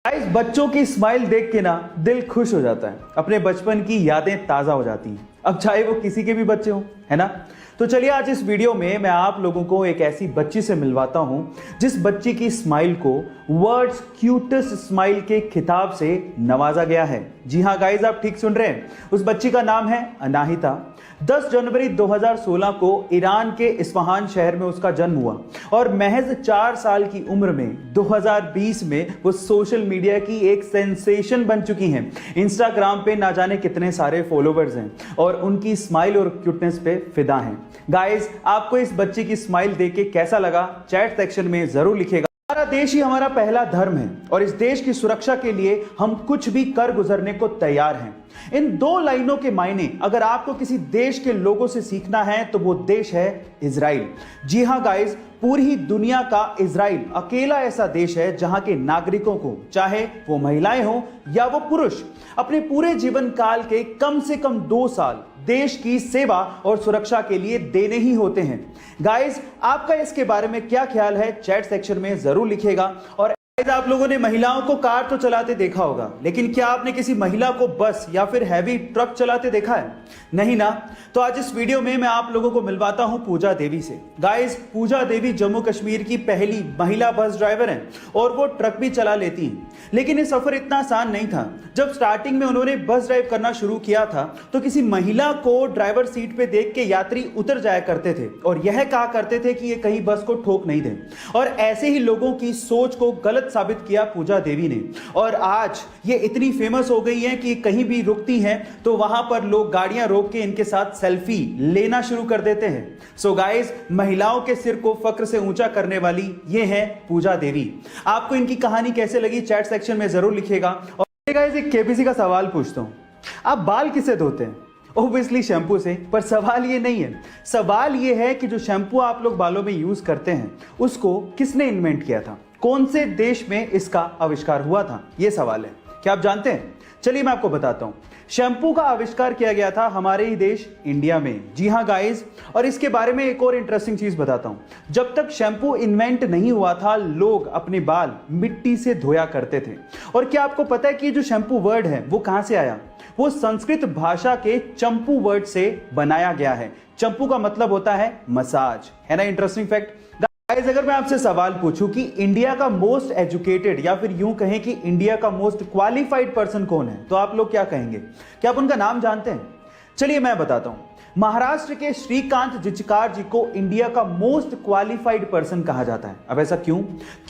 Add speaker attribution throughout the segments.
Speaker 1: Guys, बच्चों की smile देख के ना दिल खुश हो जाता है, अपने बचपन की यादें ताजा हो जाती हैं। अब चाहे वो किसी के भी बच्चे हो, है ना। तो चलिए आज इस वीडियो में मैं आप लोगों को एक ऐसी बच्ची से मिलवाता हूं जिस बच्ची की स्माइल को वर्ल्ड्स क्यूटेस्ट स्माइल के खिताब से नवाजा गया है। जी हां गाइस, आप ठीक सुन रहे हैं। उस बच्ची का नाम है अनाहिता। 10 जनवरी 2016 को ईरान के इस्फहान शहर में उसका जन्म हुआ और महज 4 साल की उम्र में 2020 में वो सोशल मीडिया की एक सेंसेशन बन चुकी हैं। इंस्टाग्राम पे ना जाने कितने सारे फॉलोवर्स हैं और उनकी स्माइल और क्यूटनेस पे फिदा हैं। गाइस, आपको इस बच्ची की स्माइल देख के कैसा लगा चैट सेक्शन में जरूर लिखिएगा। हमारा देश ही हमारा पहला धर्म है और इस देश की सुरक्षा के लिए हम कुछ भी कर गुजरने को तैयार हैं। इन 2 लाइनों के मायने अगर आपको किसी देश के लोगों से सीखना है तो वो देश है इजराइल। जी हां गाइस, पूरी दुनिया का इजराइल अकेला ऐसा देश है जहां के नागरिकों को, चाहे वो महिलाएं हो या वो पुरुष, अपने पूरे जीवन काल के कम से कम 2 साल देश की सेवा और सुरक्षा के लिए देने ही होते हैं। गाइस, आपका इसके बारे में क्या ख्याल है चैट सेक्शन में जरूर लिखिएगा। और आप लोगों ने महिलाओं को कार तो चलाते देखा होगा, लेकिन क्या आपने किसी महिला को बस या फिर हैवी ट्रक चलाते देखा है? नहीं ना। तो आज इस वीडियो में मैं आप लोगों को मिलवाता हूं पूजा देवी से। गाइस, पूजा देवी जम्मू कश्मीर की पहली महिला बस ड्राइवर हैं और वो ट्रक भी चला लेती हैं। लेकिन ये सफर इतना आसान नहीं था। जब स्टार्टिंग में उन्होंने बस ड्राइव करना शुरू किया था तो किसी महिला को ड्राइवर सीट पे देख के यात्री उतर जाया करते थे और यह कहा करते थे कि ये कहीं बस को ठोक नहीं दे। और ऐसे ही लोगों की सोच को गलत साबित किया पूजा देवी ने और आज ये इतनी फेमस हो गई हैं कि कहीं भी रुकती हैं तो वहां पर लोग गाड़ियां रोक के इनके साथ सेल्फी लेना शुरू कर देते हैं। सो गाइस, महिलाओं के सिर को फक्र से ऊंचा करने वाली ये है पूजा देवी। आपको इनकी कहानी कैसे लगी चैट सेक्शन में जरूर लिखिएगा। और गाइस, एक केबीसी का सवाल पूछता हूं, आप बाल किससे धोते हैं? ओब्वियसली शैम्पू से। पर सवाल ये नहीं है, सवाल ये है कि जो शैम्पू आप लोग बालों में यूज करते हैं उसको किसने इन्वेंट किया था, कौन से देश में इसका आविष्कार हुआ था, यह सवाल है। क्या आप जानते हैं? चलिए मैं आपको बताता हूं। शैम्पू का आविष्कार किया गया था हमारे ही देश इंडिया में। जी हां गाइस, और इसके बारे में एक और इंटरेस्टिंग चीज बताता हूं। जब तक शैम्पू इन्वेंट नहीं हुआ था लोग अपने बाल मिट्टी से धोया करते थे। और क्या आपको पता है कि जो शैम्पू वर्ड है वो कहां से आया? वो संस्कृत भाषा के चंपू वर्ड से बनाया गया है। चंपू का मतलब होता है मसाज, है ना इंटरेस्टिंग फैक्ट। गाइस, अगर मैं आपसे सवाल पूछूं कि इंडिया का मोस्ट एजुकेटेड या फिर यूं कहें कि इंडिया का मोस्ट क्वालिफाइड पर्सन कौन है, तो आप लोग क्या कहेंगे? क्या आप उनका नाम जानते हैं? चलिए मैं बताता हूं। महाराष्ट्र के श्रीकांत जिचकार जी को इंडिया का मोस्ट क्वालिफाइड पर्सन कहा जाता है। अब ऐसा क्यों?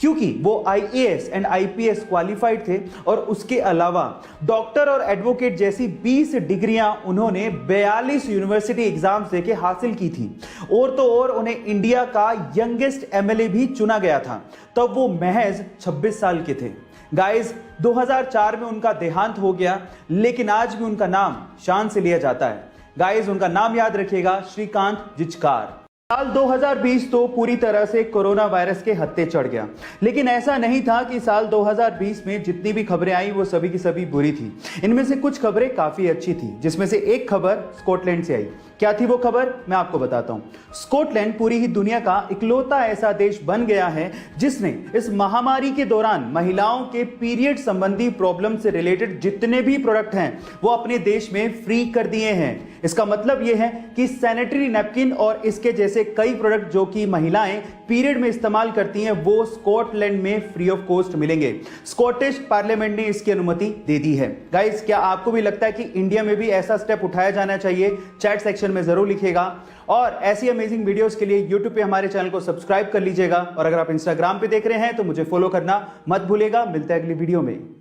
Speaker 1: क्योंकि वो आईएएस एंड आईपीएस क्वालिफाइड थे और उसके अलावा डॉक्टर और एडवोकेट जैसी 20 डिग्रियां उन्होंने 42 यूनिवर्सिटी एग्जाम्स देके हासिल की थी। और तो और उन्हें इंडिया का यंगेस्ट एमएलए भी चुना गया था। तब वो महज 26 साल के थे। गाइस, 2004 में उनका देहांत हो गया, लेकिन आज भी उनका नाम शान से लिया जाता है। गाइस, उनका नाम याद रखिएगा, श्रीकांत जिचकार। साल 2020 तो पूरी तरह से कोरोना वायरस के हत्थे चढ़ गया, लेकिन ऐसा नहीं था कि साल 2020 में जितनी भी खबरें आई वो सभी की सभी बुरी थी। इनमें से कुछ खबरें काफी अच्छी थी, जिसमें से एक खबर स्कॉटलैंड से आई। क्या थी वो खबर? मैं आपको बताता हूं। स्कॉटलैंड पूरी ही दुनिया का इकलौता ऐसा देश बन गया है जिसने इस महामारी के दौरान महिलाओं के पीरियड संबंधी प्रॉब्लम से रिलेटेड जितने भी प्रोडक्ट हैं वो अपने देश में फ्री कर दिए हैं। इसका मतलब यह है कि सैनिटरी नैपकिन और इसके जैसे कई प्रोडक्ट जो कि महिलाएं पीरियड में इस्तेमाल करती हैं वो स्कॉटलैंड में फ्री ऑफ कॉस्ट मिलेंगे। स्कॉटिश पार्लियामेंट ने इसकी अनुमति दे दी है। गाइस, क्या आपको भी लगता है कि इंडिया में भी ऐसा स्टेप उठाया जाना चाहिए? चैट सेक्शन में जरूर लिखिएगा। और ऐसी अमेजिंग वीडियोस के लिए YouTube पे हमारे चैनल को सब्सक्राइब कर लीजिएगा और अगर आप Instagram पे देख रहे हैं तो मुझे फॉलो करना मत भूलिएगा। मिलते हैं अगली वीडियो में।